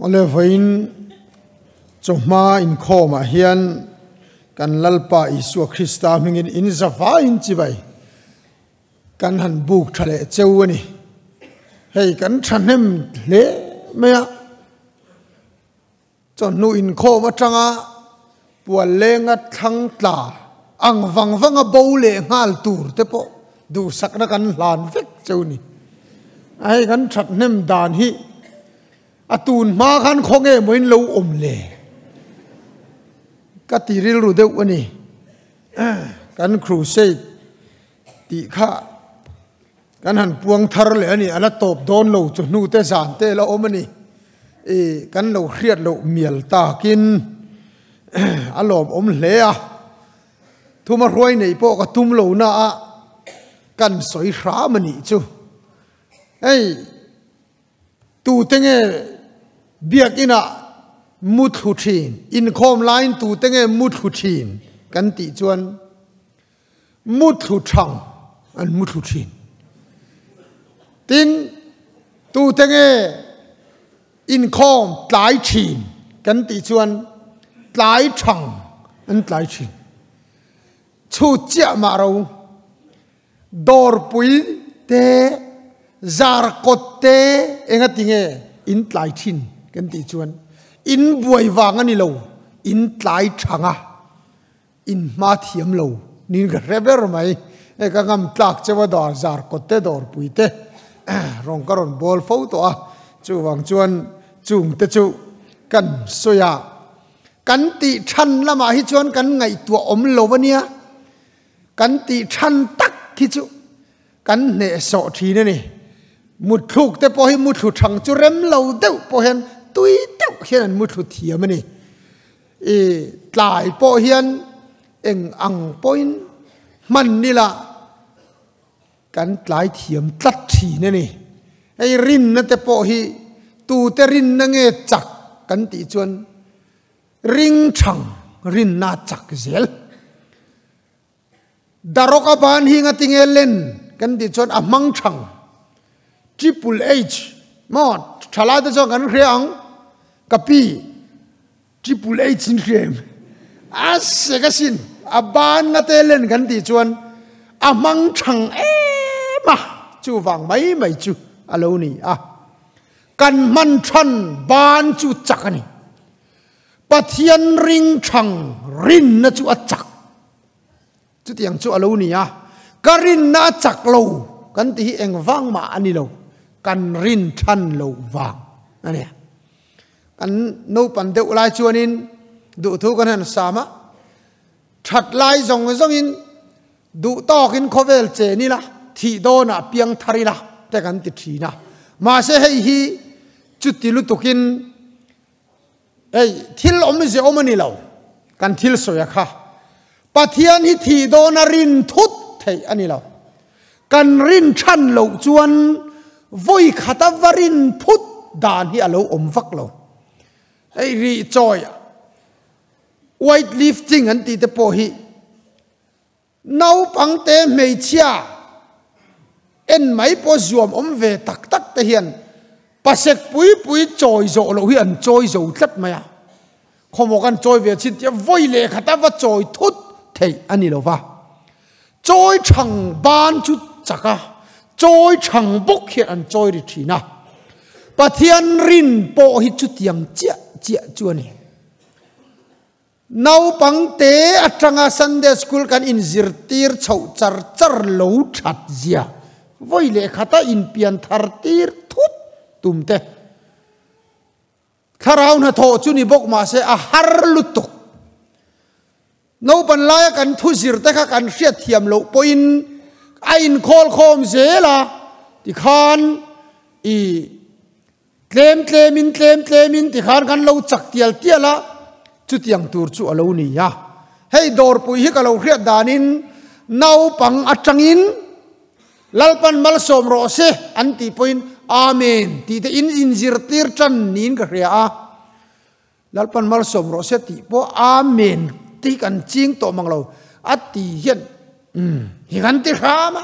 ole vain choma in khoma hian kan lalpa Isu Krista mingin in zafa in chibai kan han buk thale cheu ani hei kan thanem le maya chon nu in khoma tanga pual lenga thang tla ang wangwanga bole ngal tur te po du sakna kan hlan vek cheu ni ai kan thatnem dan hi atun ma khan khonge moin lo om le ka tiril ru deuh ani kan crusade ti kha kan han puang thar le ani ala top don lo chu nu te san te la om ani kan lo hriat lo mial ta kin alom om hle a thuma roi nei po ka tum lo na a kan soi hra mani chu ei tu tenge biak ina mut hu thin in khom line tu tenge mut hu thin kan ti chuan mut hu thang an mut hu thin tin tu tenge in khom tlai thin kan ti chuan tlai thang an tlai thin chu chia ma ro dor pui te zar kot te enga tinge in tlai thin kan ti chuan in buai wang ani lo in tlai thanga in ma thiam lo nin ga reber mai e ka ngam tlak chewa dor zar kot te dor pui te rong karon bol fo to a chu wang chuan chung te chu kan soya kan ti than lama hi chuan kan ngai tua om lo wania kan ti than tak hi chu kan ne so thi ne ni mut thuk te po hi mut thu thang chu rem lo deuh po hen tui deuh hian mut thu thiam ani tlai po hian eng ang point man ni la kan tlai thiam tlat thi ne ni ei rin na te po hi tu te rin na nge chak kan ti chuan ring thang rin na chak zel daroka ban hi nga tinge len kan ti chuan amang thang triple H mod thala te chong kan hreang kapi triple H in rem as segasin aban nga te len kan ti chuan amang thang ma chu wang mai mai chu alo ni a kan man than ban chu chak ani pathian ring thang rin na chu a chak chu tiang chu alo ni a karin na chak lo kan ti eng wang ma ani lo kan rin than lo wang ani kan no pan deuh lai chuanin du thu kan han sama that lai zong zong in du tokin khovel che ni la thi do na piang thari la te kan ti thi na ma se hei hi chuti lu tukin ei thil om je om ani lo kan thil soya kha pathian hi thi do na rin thut thei ani lo kan rin than lo chuan voi khata varin phut dan hi alo om vak lo ei ri choi weight lifting an ti te po hi nau pang te mei chia en mai po zuam om ve tak tak te hian pasek pui pui choi zo lo hi an choi zo tlat maya khomo kan choi ve chin tia voi le khata va choi thut thei ani lo wa choi thang ban chu chaka choi thang bok hi an choi ri thina pathian rin po hi chu tiang chia chia chu ani nau pang te atanga Sunday school kan in zirtir chau char char lo that zia voi le khata in pian thar tir thut tumte kharau na tho chu ni bok ma se a har lutuk no pan la kan thu zir te kha kan hriat thiam lo poin a in khol khom zela ti khan i tlem in ti khan kan lo chak tial tiala chu tiang tur chu alo ni ya hei dor pui hi ka lo hriat danin nau pang atangin lalpan mal som ro se anti point amen ti te in zirtir chan nin ka ria a lalpan mal som ro se ti po amen ti kan ching to manglo ati hian hi kan ti rama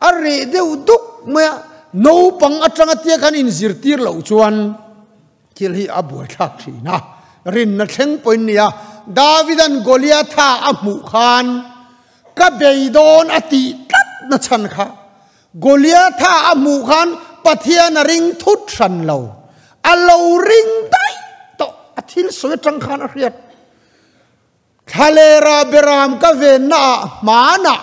are deu duk ma no pang atanga tia kan in zirtir lo chuan thil hi abuai thak thina rin na thleng poin nia Davidan Goliatha amu khan ka beidon ati tat na chan kha Goliatha amu khan pathian ring thut san lo alo ring dai to athil soi tang khan a riat thalera beram ka ven na mana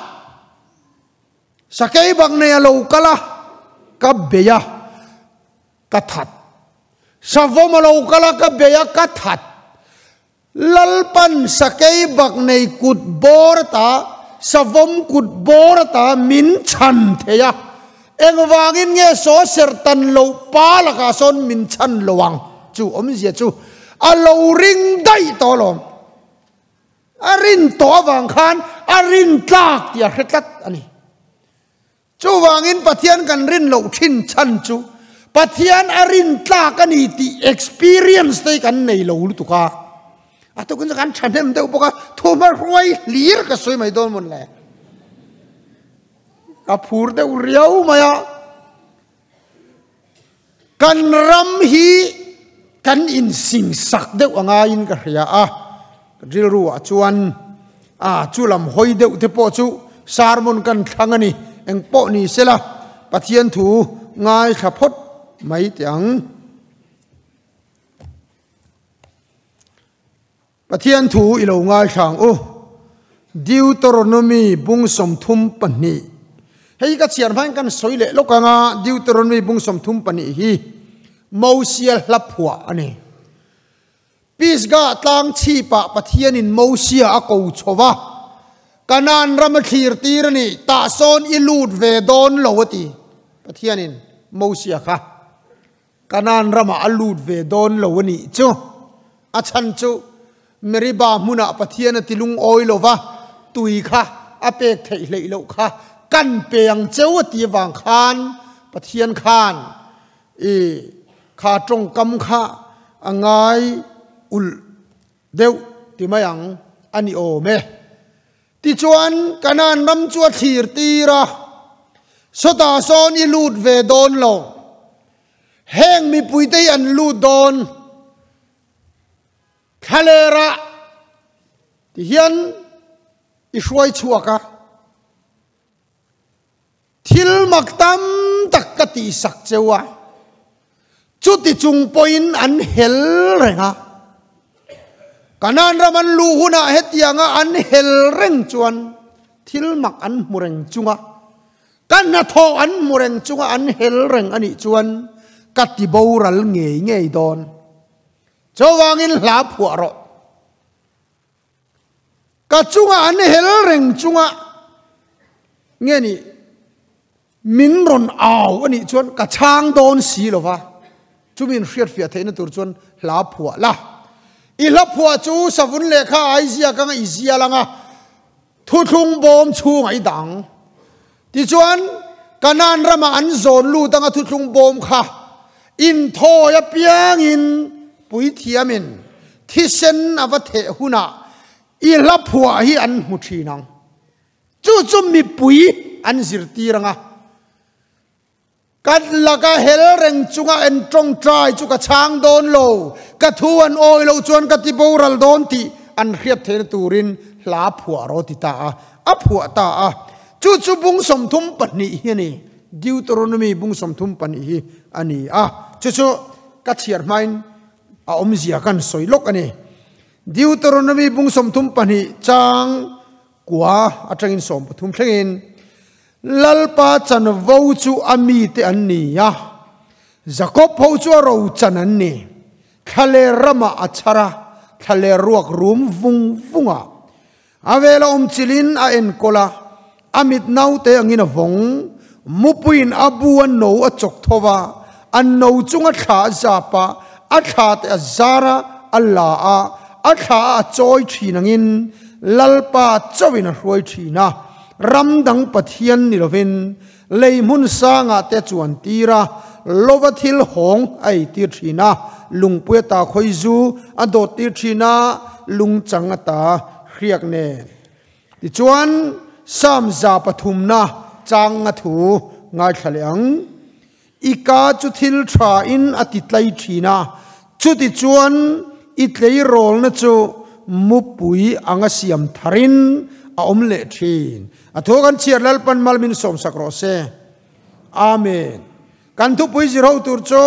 sakai bang ne alo kala ka beya ka that savom alo kala ka beya ka that lalpan sakai bak nei kut borta savom kut borta min chan theya engwangin nge so sertan lo pala ka son min chan lowang chu om zia chu alo ring dai tolom arin to wang khan arin tlak tia hretat ani chu wangin pathian kan rin lo thin chan chu pathian arin tlak ani ti experience dei kan nei lo tu ka atau kun kan chanem deu boka thoma roi lir ka soi mai don mon le ka phur de riau maya kan ram hi kan in sing sak deu anga in ka ria a ril ru a chuan a chulam hoi deu te po chu sarmon kan thangani eng po ni sela pathian thu ngai khapot mai tiang pathian thu ilo ngai thang o Deuteronomy bung som thum pani hei ka chian bang kan soile lokanga Deuteronomy bung som thum pani hi Moses lapua ani pisga tlang chi pa pathian in Moses a ko chowa kanan ram thir tirani ta son ilut ve don lowati pathian in Moses kha kanan rama alut ve don lowani chu a chan chu meriba muna pathian tilung oilova tui kha apek thei lei lo kha kan peang cheu ti wang khan pathian khan e kha trong kam kha angai ul deu ti mayang ani o me ti chuan kanan ram chua thir tira sota son i lut ve don lo heng mi puitei an lut don khalera ti hian i hruai chuaka thil maktam takkati sak chewa chuti chung point an hel renga kanan raman lu huna hetianga an hel reng chuan thil mak an mureng chunga kan na tho an mureng chunga an hel reng ani chuan kati boral ngei ngei don chawangin hla phuaro ka chunga an hel reng chunga nge ni min ron aw ani chuan ka chang don si lova chumin hriat fia theina tur chuan hla phua la i hla phua chu savun lekha aizia kang izia langa thu thung bom chu ngai dang ti chuan kanan rama an zon lu tanga thu thung bom kha in tho ya piang in pui thiamin thisen avathe huna i hla phua hi an mu thinang chu mi pui an zirti ranga kan laka hel reng chunga en trong trai chu ka chang don lo ka thuan oi lo chuan ka ti boral don ti an hriat the turin hla phua ro ti ta a phua ta a chu bung som thum pani hi ni Deuteronomy bung som thum pani hi ani a chu ka chiar main a omzia kan soilok ani Deuteronomy bung som thum pani chang kwa atangin som thum thlengin lalpa chan vo chu ami te anni ya Jacob ho chu ro chan anni khale rama achara khale ruak rum vunga avela chilin a en kola amit nau te angina vong mupuin abuan no a chok thowa an no chunga tha zapa a tha te azara alla a tha a choi thinangin lalpa chawin roi thina ramdang pathian nilovin leimun sanga te chuan tira lovathil hong ai tir thina lungpue ta khoizu adot tir thina lungchang ata hriak ne ti chuan sam za pathumna chang athu ngai thaleang ika chu thil tha in atitlai thina chu ti chuan i tlei rol na chu mu pui anga siam tharin a om le thin a tho kan chiar lal pan mal min som sakro se amen kan tu pui ziro tur cho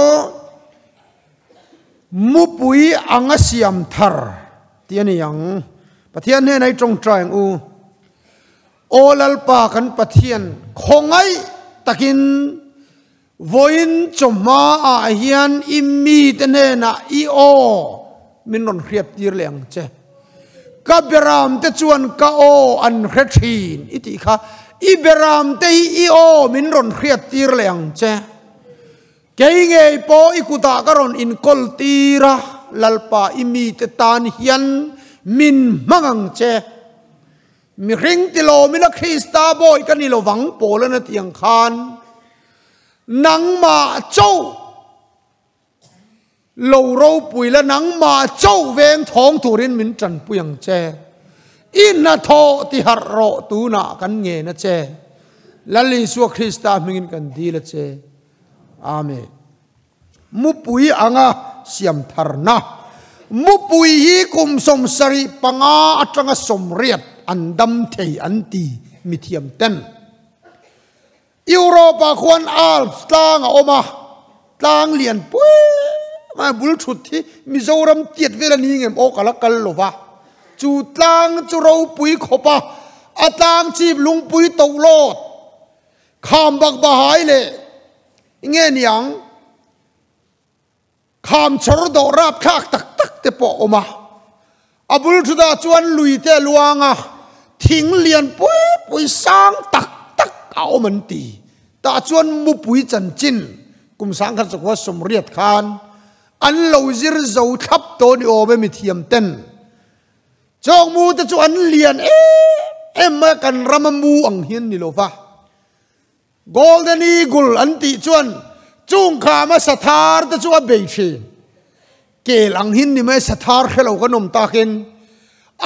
mu pui anga siam thar tiani yang pathian ne nai trong trang u olal pa kan pathian khongai takin voin choma a hian immi tene na I o min non khriat tir leng che ka beram te chuan ka o an khrethin iti kha I beram te I o min ron khriat tir leng che kei nge po ikuta karon in kol tira lalpa immi te tan hian min mangang che mi ring tilo mina Krista boy kanilo wang polan at yang khan nang ma châu lâu râu bùi là nắng mà châu veng thong turin min trần buyang che in na tho ti har ro tu na kan nge na che lali su Krista mingin kan di la che amen mu pui anga siam tharna mu pui hi kum som sari panga atanga som riat andam thei anti mithiam ten Europa khuan Alps tlang oma tlang lian pui mà bul thut thi Mizoram tiệt về là ni ngem o kala kal lova chu tlang chu râu pui khopa atang chip lung pui to lot kham bak ba hai le nghe niang kham chor do rap khak tak tak te po oma abul thuda chuan lui te luanga thing lian pui pui sang tak tak a oman ti ta chuan mu pui chan chin kum sang khan chakwa som riat khan an lo zir zo thap to ni o be mi thiam ten chong mu te chu an lian em kan ramamu ang hian ni lo va golden eagle an ti chuan chung kha ma sathar te chu a be thi ke lang hin ni me sathar khelo kanom ta khen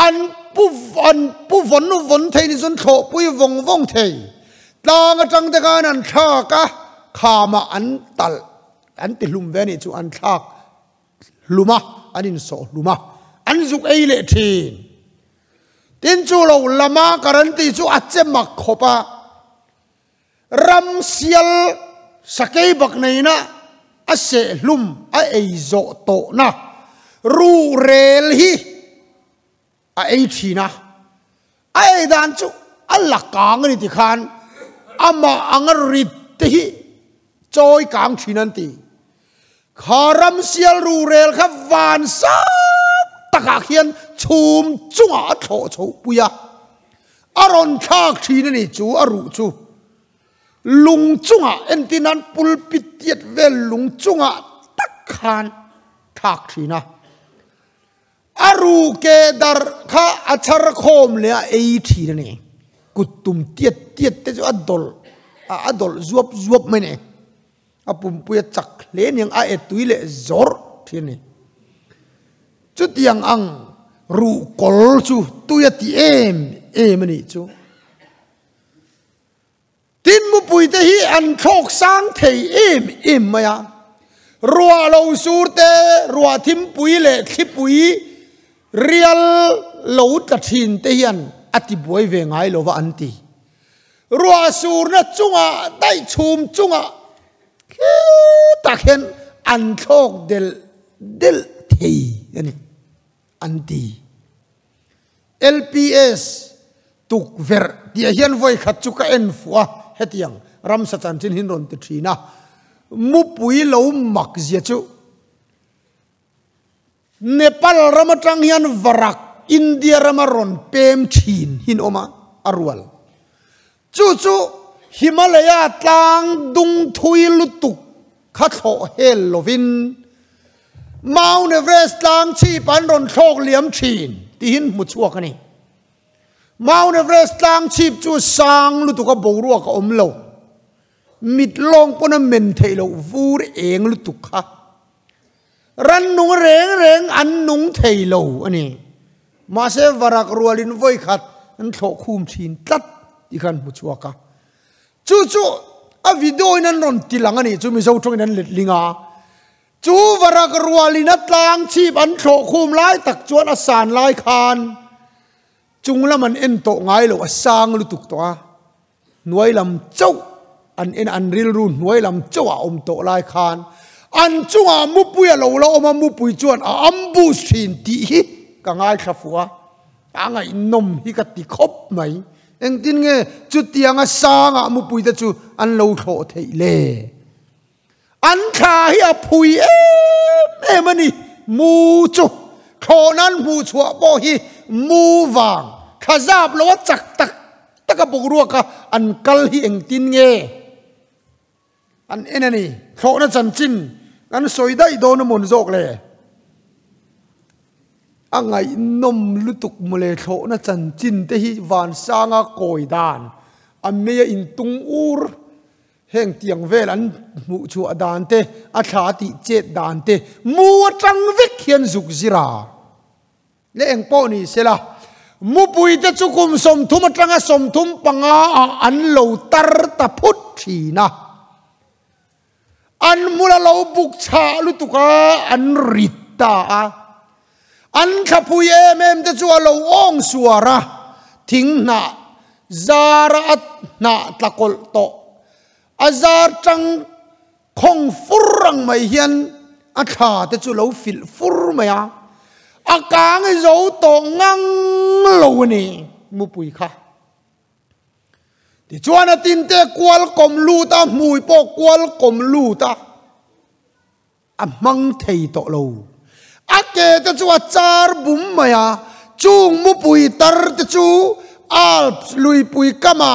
an pu von nu von thei ni zon tho pui vong vong thei tang atang te kan an tha ka khama an tal an ti lum ve ni chu an thak luma anin so luma an zuk ei le thin tin chu lo lama karanti chu ache mak khopa ram sial sakei bak nei na ase lum a ei zo to na ru rel hi a ei thina a ei dan chu alla kang ni ti khan ama angarit te hi choi kang thinan ti kharam sial ru rel kha van sa taka khian chum chunga tho chho puya aron thak thina ni chu aru chu lung chunga entinan pulpit tiat vel lung chunga tak khan thak thina aru ke dar kha achar khom le ei thina ni kutum tiat tiat te chu adol zuop mene apum puya chak len yang a etuile zor thini chu tiang ang ru kol chu tuya ti em ni chu tin mu pui te hi an thok sang thei em maya ruwa lo sur te ruwa thim pui le thi pui real lo ta thin te hian ati boi ve ngai lo wa anti ruwa sur na chunga dai chum chunga ta khen an thok del thei ani anti LPS tuk ver dia hian voi khat chu ka en fuwa hetiang ram sa chan tin hin ron te thina mu pui lo mak zia chu Nepal ramatang hian varak India ramaron pem thin hin oma arwal chu Himalaya tlang dung thui lutuk khatho hel lovin Mount Everest tlang chi pan ron thok liam thin ti hin mu chuak ani Mount Everest tlang chip chu sang lutuk ka boru ka omlo mit long pona men thailo vur eng lutuk kha ran nung reng an nung thailo ani ma se varak rualin voi khat an tho khum thin tlat ti khan mu chuaka chu a video nan ron tilang ani chu mi zo thong nan let linga จูวรากรัวลินัตลางชีบันโฉคุมไล่ตักจวนอสานไล่คานจุงละมันเอ็นโตง่ายหรอสร้างลุตุกตัวหน่วยลำเจ้าอันเอ็นอันริลรุนหน่วยลำเจ้าอมโตไล่คานอันจุงอามุปุยเราอมามุปุยจวนอัมบูชินตีฮิก็ง่ายขับหัวอ่างไงนมฮิกติคบไหมเอ็งตินเงจุดเตียงสร้างมุปุยแต่จูอันเราโถเทเลอันขาฮิอพุยมันนี่มูจุโคนั้นมูชัวโบฮิมูวางข้าซาบลวจักตักตะกบกรัวกะอันกัลฮิเอ็งตินเงอันเอ็นนี่โคนั้นจันจินอันสวยได้โดนมุนโจกเลยอังไงนมลุตุกมุเลโคนั้นจันจินเตฮิวานสางะโกยดานอันเมียอินตุงอูร์แห่งเตียงเวลันมุชัวดานเตอาชาติเจดดานเตมัวจังวิกเขียนสุกจิราเลี้ยงป้อนี่เสละมุปุยจะจุกุมสมทุมจังสมทุมปังอาอันโลตรตะพุทธีนะอันมุลาโลบุกชาลุตุกาอันริตาอันขพุยเมมจะจัวโลองสวระทิ้งนาซาระนาตะกลโตอาจารย์จังคงฟุรังไม่เห็นอาชาแต่จุลฟิลฟุรไม่อะอากางเราโตงังโลนี่มุปุยค่ะที่จวนตินเตกวลกลมลูตามุยปกกวลกลมลูตาอามังเทยโตโลอาเกแต่จวจาร์บุมไม่อะจูงมุปุยตร์แต่จูอัลป์ลุยปุยกามา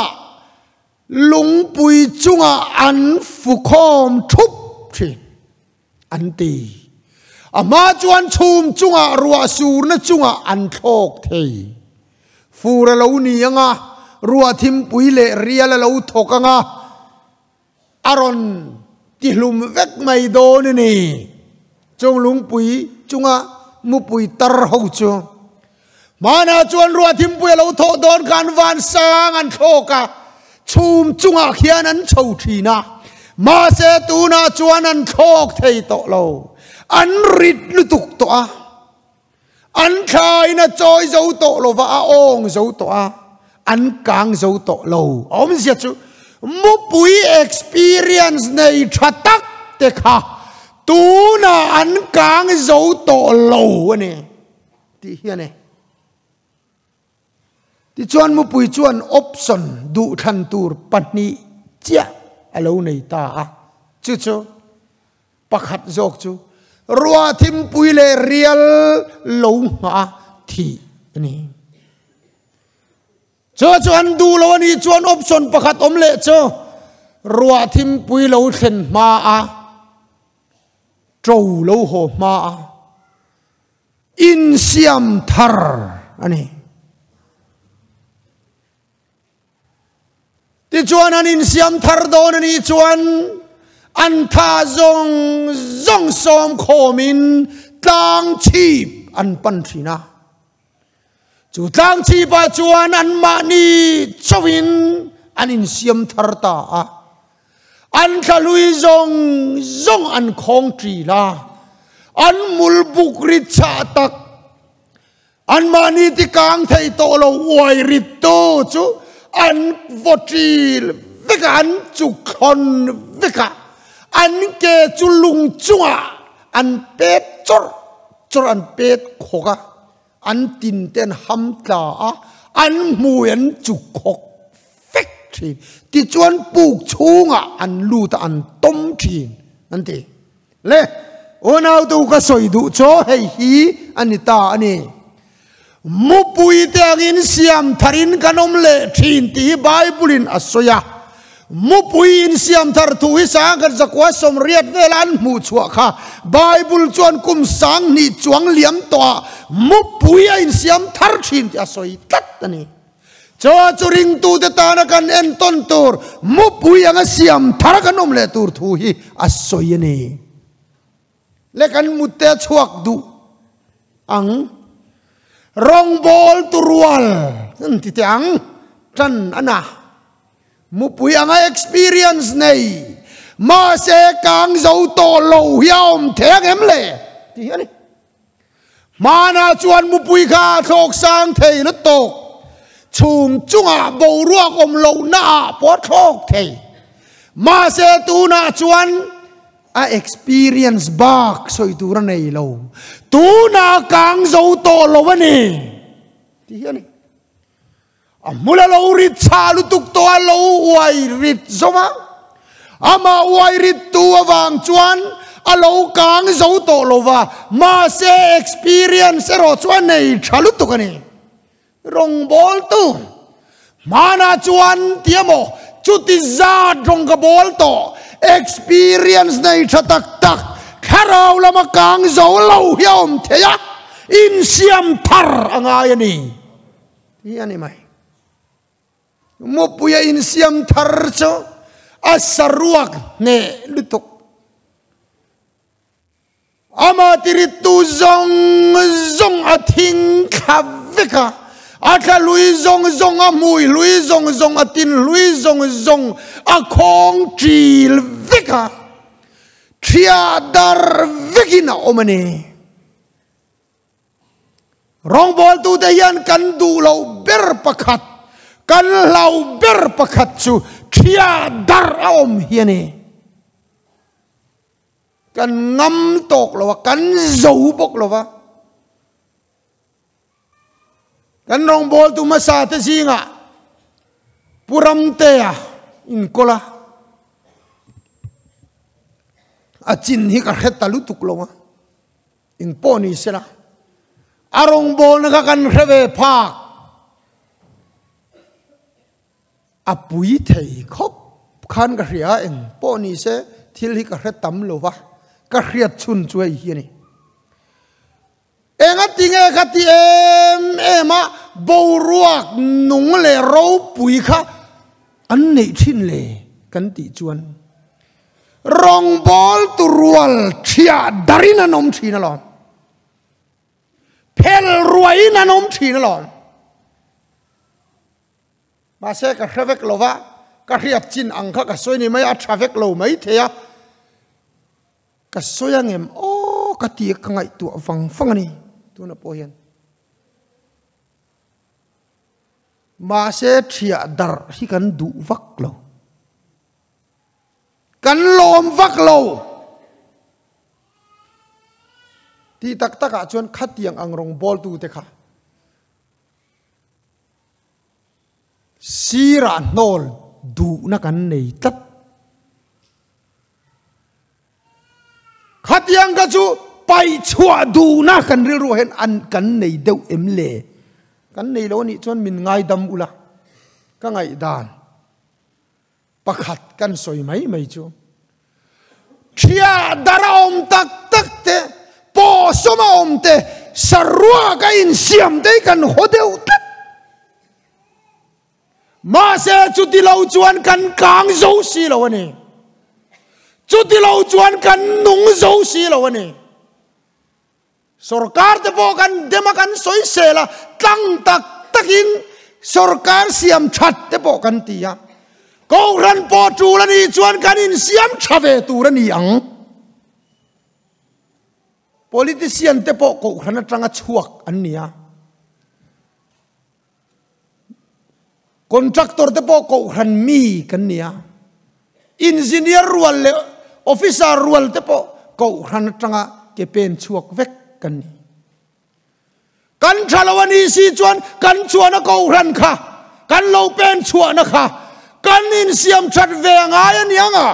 ลุงปุยจุงอันฟุคอมทุบทีอันตีอามาจวนชุมจุงรัวสูรนจุงอันโชกเทฟูระเลวนี่ยังรัวทิมปุยเละเรียละเลวทกังอารอนที่ลุมเวกไม่โดนนี่จงลุงปุยจุงมุปุยตร์หูจงมานาจวนรัวทิมปุยเลวทโดนการวันสางอันโชกะชุมจุงเขียนันโชทีนะมาเสตูนาจวนอันโชกเทโตโลอันริดลุตุกตัวอันขายนะจอยเจ้าโตโลว่าองเจ้าตัวอันกางเจ้าโตโลอมเสียจูมุปุย experience ในชัดตักเตค่ะตูน่ะอันกางเจ้าโตโลเนี่ยที่เฮียเนี่ยที่ชวนมุปุยชวนอบสนดูทันตูร์ปันนี้เจ้าอะไรในตาจู่ๆปักหัดจอกจู่รัวทิมปุยเลเรียลลงมาที่นี่เจ้าชวนดูแล้ววันนี้ชวนอบสนปักหัดอมเละเจ้ารัวทิมปุยเลวเข็นมาโจเลวโหมาอินเซียมทาร์อันนี้ที่ชวนอันอินเซียมทาร์โดนนี่ชวนอันท่าจงสมโคมินตั้งชีพอันปัญชีนะจูตั้งชีพจวนอันมานีชวินอันอินเซียมทาร์ตาอันขลุยจงอันคงจีละอันมุลบุกริชาตักอันมานีที่กางไทยโตเราอวยริตโตจูอันวจีเวกันจุคนเวกอันเกจุลุงจัวอันเป็ดจรอันเป็ดโคกอันตินเต้นฮัมตาอันมวยนจุกกเฟกทีที่จวนปลูกชูงอันลูตอันต้มทีนั่นทีเล่โอนาดูก็สวยดูโชให้ฮีอันนี้ตาอันนี้มุปุยเตียงอินเสียมทารินกันอมเละทีนที่ไบเบิลินอัศยามุปุยอินเสียมทาร์ตุวิสางกันจักว่าสมเรียดเวลันมูชัวค่ะไบเบิลจวนกุมสังนี่จวงเหลี่ยมตัวมุปุยอินเสียมทาร์ทีนที่อัศยตัดนี่จอจุริงตูเตตานักันเอ็นต้นตัวมุปุยยังเสียมทาร์กันอมเละตัวทุยอัศยนี่เล็กันมุเตชวกดูอังรองบอลตัวรัวนั่นที่เตียงจันอันน่ะมุปุยอัง experience ใน mà sẽ càng dấu tổ lâu hiếu thế em lệ thì hiện mà na chuan mu pui kha thok sang thei nó tộc chùm chung à bầu ruộng om lâu na bó thok thei mà sẽ tu na chuan a experience bak soi tu ra nei lâu tu na càng dấu tổ lâu nè thì hiện mula lâu rit cha lu tuk to lâu uai rit zoma ama uai rit tu awang chuan alo kang zo to lova ma se experience ro chuan nei thalu tu kani rong bol tu mana chuan tiamo chuti za rong ka bol to experience nei thatak tak kharau lama kang zo lo hiom theya in siam thar anga yani yani mai mo puya in siam thar cho asaruak ne lutuk ama tiritu zong ating khavika aka lui zong amui lui zong atin lui zong akong tril vika tria dar vikina omani rong bol tu dayan kan du lo ber pakhat kan lau ber pakhat chu tria dar om hiani kan ngam tok lo kan zau bok lo wa kan rong bol tu masa te singa puram te a in kola achin hi ka kheta lu tuk lo wa in poni sela arong bol na kan reve phak apui thei khop khan ka ria en poni se thil hi ka hretam lo wa ka hriat chun chuai hi ni enga tinge khati ema boruak nung le ro pui kha an nei thin le kan ti chuan rong bol tu rual thia darina nom thina lon phel ruaina nom thina lon ma se ka hravek lova ka hriat chin ang kha ka soi ni mai a travek lo mai thea ka soyang em o ka ti ka ngai tu fang ni tu na po hian ma se thia dar hi kan du vak lo kan lom vak lo ti tak taka chuan khatiang ang rong bol tu te kha sira nol du na kan nei tat khatiang ka chu pai chua du na kan ril ro hen an kan nei deuh em le kan nei lo ni chuan min ngai dam ula ka ngai dan pakhat kan soi mai chu thia darom tak te po soma om te sarwa ka in siam te kan hodeu tat ma se chu ti lo chuan kan kang zo si lo ani chu ti lo chuan kan nung zo si lo ani sarkar te po kan dema kan soi sela tlang tak takin sarkar siam that te po kan tia ko ran po tu la ni chuan kan in siam thave tu ra ni ang politician te po ko ran atanga chuak an nia contractor te po ko ran mi kan nia engineer rual le officer rual te po ko ran atanga ke pen chuak vek kan ni kan thalawani si chuan kan chuan ko ran kha kan lo pen chuan kha kan in siam that ve ngai ani anga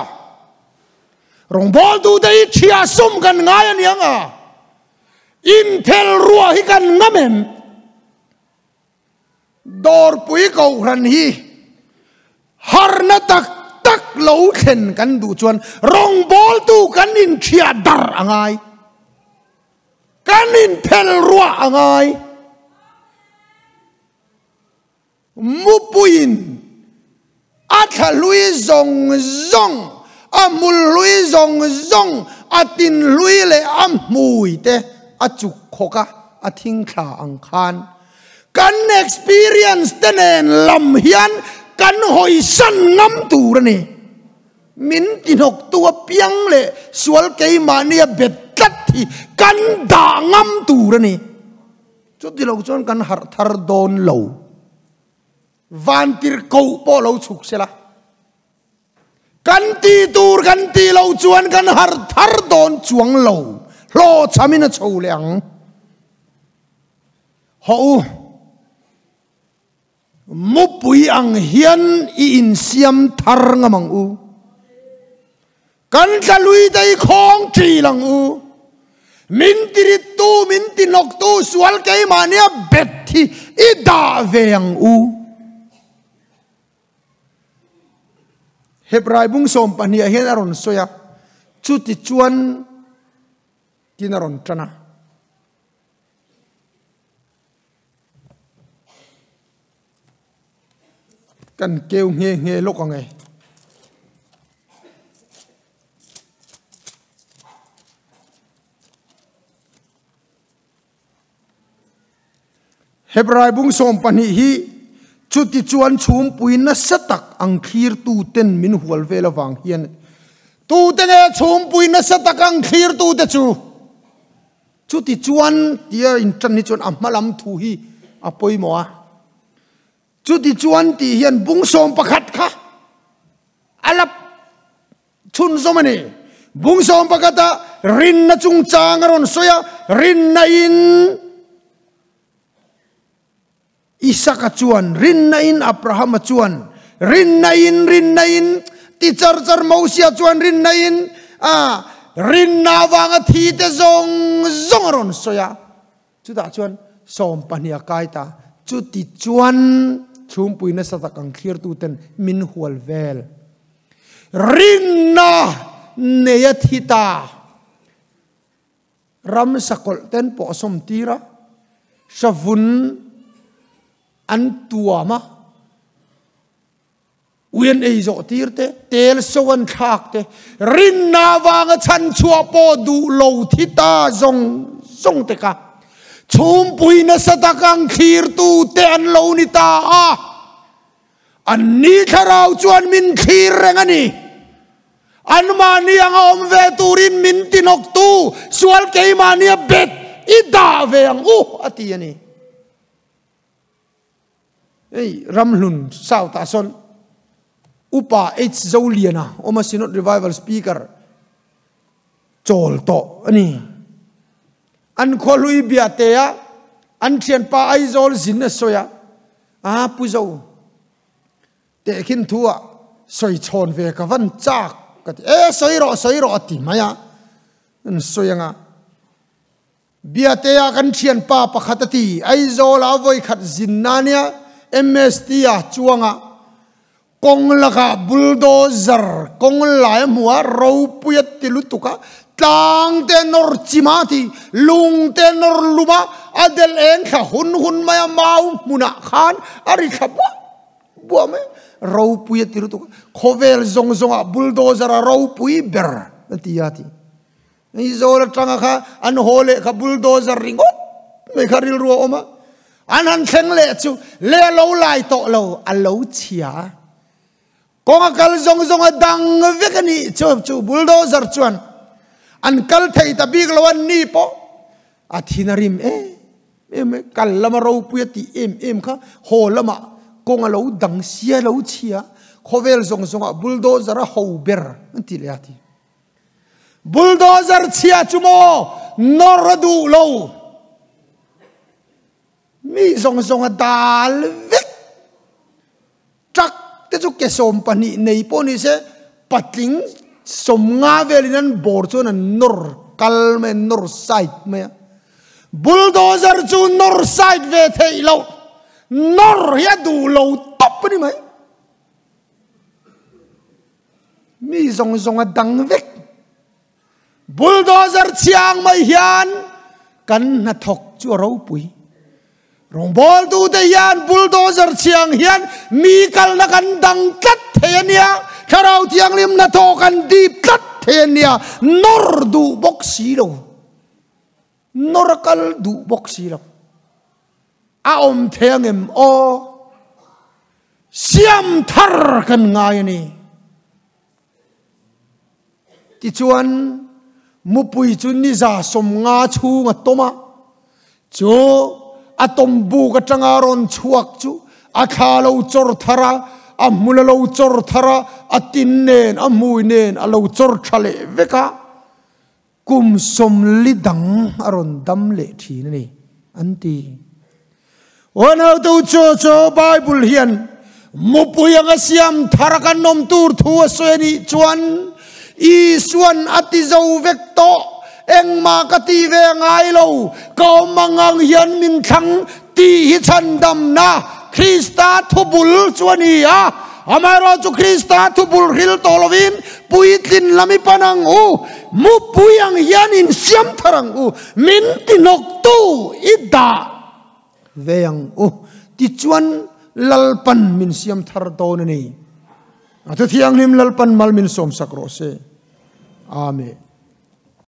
rong bol tu dei thia sum kan ngai ani anga in thel ruwa hi kan ngamen dor pui ko ran hi har na tak tak lo khen kan du chuan rong bol tu kan in thia dar angai kan in thel ruwa angai mu puin atha lui zong amul lui zong atin lui le amui te achuk khoka athing kha ang khan kan experience tenen lam hian kan hoi san ngam tur ni min tin hok tua piang le sual kei mania bet tat thi kan da ngam tu ra ni chu ti lo chon kan har thar don lo van tir ko po lo chuk sela kan ti tur kan ti lo chuan kan har thar don chuang lo lo chamina chho leang ho mu pui ang hian I in siam thar ngamang u kan kalui dai khong tri lang u min tirit tu min tinok tu sual kai mania bet thi I da veang u Hebrai bung som pania hian aron soya chu ti chuan tinaron trana kan kêu nghe lúc còn ngày Hebrai bung som pani hi chu ti chuan chum puin na satak ang khir tu ten min hual vela wang hian tu te nge chum puin na satak ang khir tu te chu ti chuan tia in tran ni chuan amalam thu hi apoi mo a chu ti chuan ti hian bung som pakhat kha alap chun somani bung som pakata rin na chung chang ron soya rin na in Isaka chuan rin na in Abraham chuan rin na in ti char Moses chuan rin na in rin na wanga thi te zong ron soya chu da chuan som pania kai ta chu ti chuan chum pui na satak ang khir tu ten min hual vel rin na neya thita ram sakol ten po som tira savun an tuama uyen ei zo tirte tel sowan thak te rin na wanga chan chua po du lo thita zong te ka chum pui na satakang khir tu te an lo ni ta an ni tharau chuan min khir rengani an mani ang om ve turin min tinok tu sual kei mania bet ida ve ang ati ani Hey, Ramlun, South Ason, Upa H. Zoliana, Oma Synod Revival Speaker, Chol to, ani. An Kolui Biatea, An Tian Pa Aizol Zinasoya, Puzo, Tekin Tua, Soy Chon Veka Van Chak, Soiro Ati Maya, and Soyanga. Biatea kan Tian Pa Pakatati, Aizol Avoy Kat Zinania. MST chuanga kong laka bulldozer kong lai mua ro puyat tilutuka tang te nor chimati lung te nor luma adel en kha hun maya mau muna khan ari khaba buame ro puyat tilutuka khovel zong bulldozer ro pui ber tiati ni zol tanga kha an hole kha bulldozer ringot me kharil ro oma Anan kheng le chu le lo lai to lo a lo chia kong kal zong dang vekani chu bulldozer chuan an kal thei ta big lo an ni po athinarim em kal lama ro puati em kha ho lama kong lo dang sia lo chia khovel zong bulldozer a ho ber anti le ati bulldozer chia chumo noradu lo mi zong dal vek trak te chu ke som pani nei po ni se patling som nga velinan bor chu na nor kalme nor side me bulldozer chu nor side ve thei lo nor ya du lo top ni mai mi zong dang vek bulldozer chiang mai hian kan na thok chu ro pui rong bol tu te yan bulldozer chiang hian mi kal na kan dang tat thenia tharau tiang lim na to kan deep tat thenia nor du boxi lo nor kal du boxi lo a om theng em o siam thar kan ngai ni ti chuan mupui chu ni za som nga chu nga toma chu atom bu ka tanga ron chuak chu akha lo chor thara amula lo chor thara atin nen amui nen alo chor thale veka kum som lidang aron dam le thi ni anti ona to cho bible hian mupui anga siam thara kan nom tur thu asweni chuan i suan ati zo vek to engma ka ti ve ngai lo ko mangang hian min thang ti hi chan dam na Krista thubul chuani a amaro chu Krista thubul hil tolovin puitlin lami panang u mu puyang hian in siam tharang u min tinok tu ida veyang u ti chuan lalpan min siam thar to ni atu thiang lim lalpan mal min som sakro se amen.